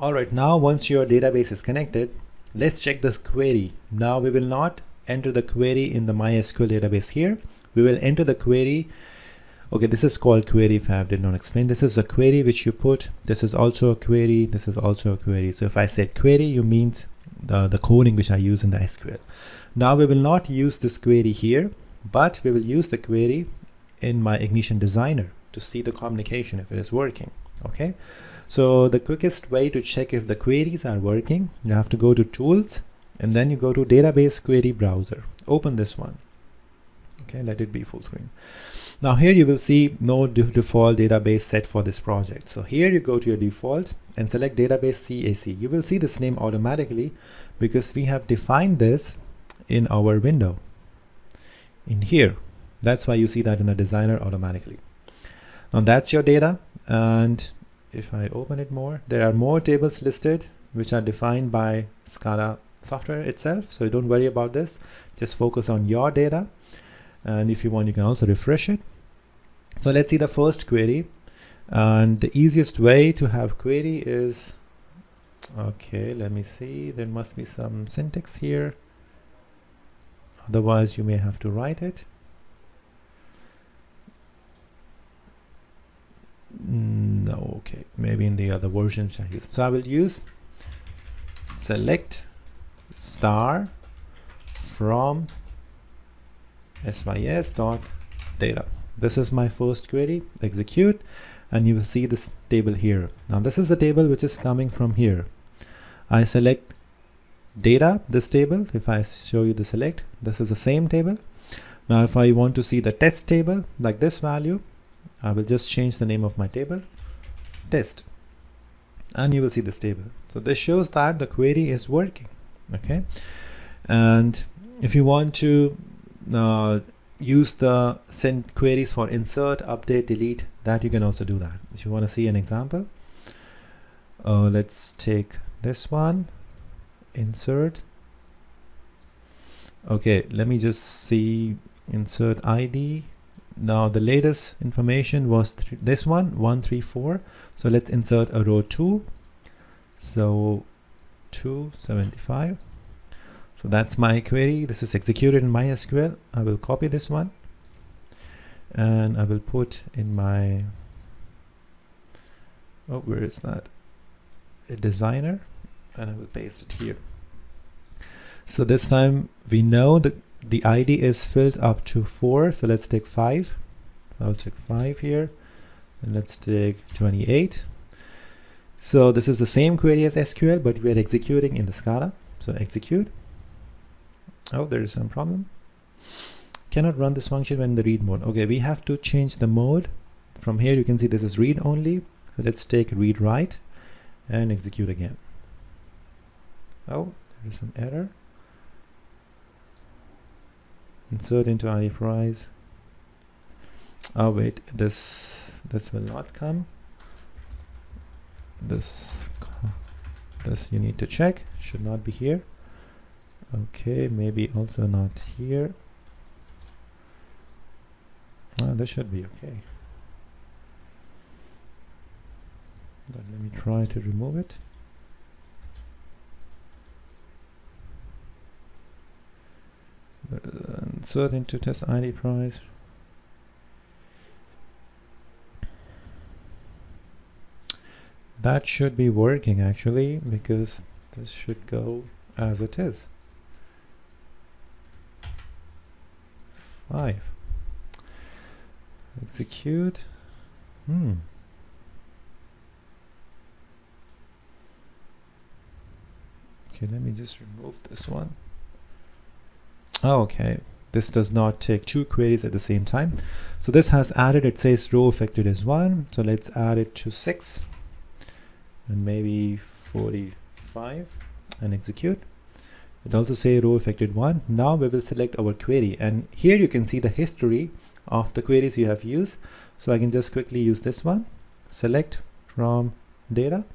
Alright, now once your database is connected, let's check this query. Now we will not enter the query in the MySQL database here. We will enter the query. Okay, this is called query if I did not explain. This is a query which you put. This is also a query. This is also a query. So if I said query, you means the coding which I use in the SQL. Now we will not use this query here, but we will use the query in my Ignition Designer to see the communication if it is working. Okay, so the quickest way to check if the queries are working, you have to go to Tools and then you go to Database Query Browser. Open this one. Okay, let it be full screen. Now here you will see no default database set for this project. So here you go to your default and select database CAC. You will see this name automatically because we have defined this in our window in here. That's why you see that in the designer automatically. Now that's your data, and if I open it more, there are more tables listed which are defined by SCADA software itself. So don't worry about this, just focus on your data. And if you want, you can also refresh it. So let's see the first query. And the easiest way to have query is, okay, let me see. There must be some syntax here. Otherwise, you may have to write it. No, okay, maybe in the other versions I use. So I will use select star from sys.data. This is my first query. Execute, and you will see this table here. Now this is the table which is coming from here. I select data, this table. If I show you the select, this is the same table. Now if I want to see the test table, like this value, I will just change the name of my table, test, and you will see this table. So this shows that the query is working. Okay, and if you want to use the send queries for insert, update, delete, that you can also do that. If you want to see an example, let's take this one, insert. Okay, let me just see insert ID. Now the latest information was this one, 134. So let's insert a row 2. So 275. So that's my query. This is executed in MySQL. I will copy this one and I will put in my, oh, where is that? A designer, and I will paste it here. So this time we know that the ID is filled up to 4. So let's take 5. So I'll take 5 here, and let's take 28. So this is the same query as SQL, but we are executing in the SCADA. So execute. Oh, there is some problem. Cannot run this function when in the read mode. Okay, we have to change the mode. From here you can see this is read only. So let's take read write and execute again. Oh, there is some error. Insert into ID price. Oh wait, this will not come. This you need to check. Should not be here. Okay, maybe also not here. This should be okay. But let me try to remove it. Insert into test ID price. That should be working actually, because this should go as it is. 5. Execute. Okay, let me just remove this one. Okay, this does not take 2 queries at the same time. So this has added, it says row affected is 1. So let's add it to 6 and maybe 45 and execute. It also say row affected 1. Now we will select our query, and here you can see the history of the queries you have used. So I can just quickly use this one, select from data.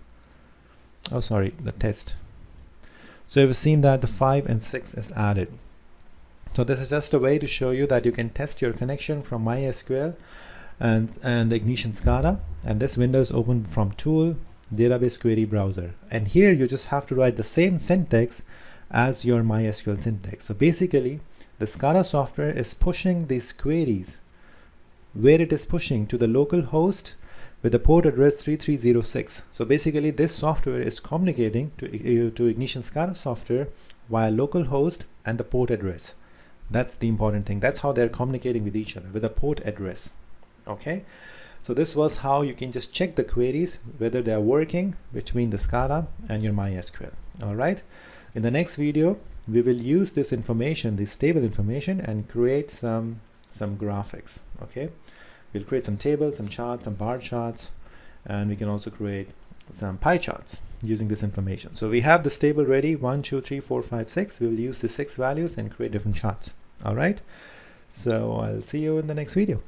Oh, sorry, the test. So you've seen that the 5 and 6 is added. So this is just a way to show you that you can test your connection from MySQL and the Ignition SCADA. And this window is open from Tool, database query browser. And here you just have to write the same syntax as your MySQL syntax. So basically, the SCADA software is pushing these queries where it is pushing to the local host with the port address 3306. So basically, this software is communicating to Ignition SCADA software via local host and the port address. That's the important thing. That's how they're communicating with each other, with a port address. Okay, so this was how you can just check the queries whether they're working between the SCADA and your MySQL. All right, in the next video we will use this information, this table information, and create some graphics. Okay, we'll create some tables, some charts, some bar charts, and we can also create some pie charts using this information. So we have this table ready, 1 2 3 4 5 6. We will use the 6 values and create different charts. All right, so I'll see you in the next video.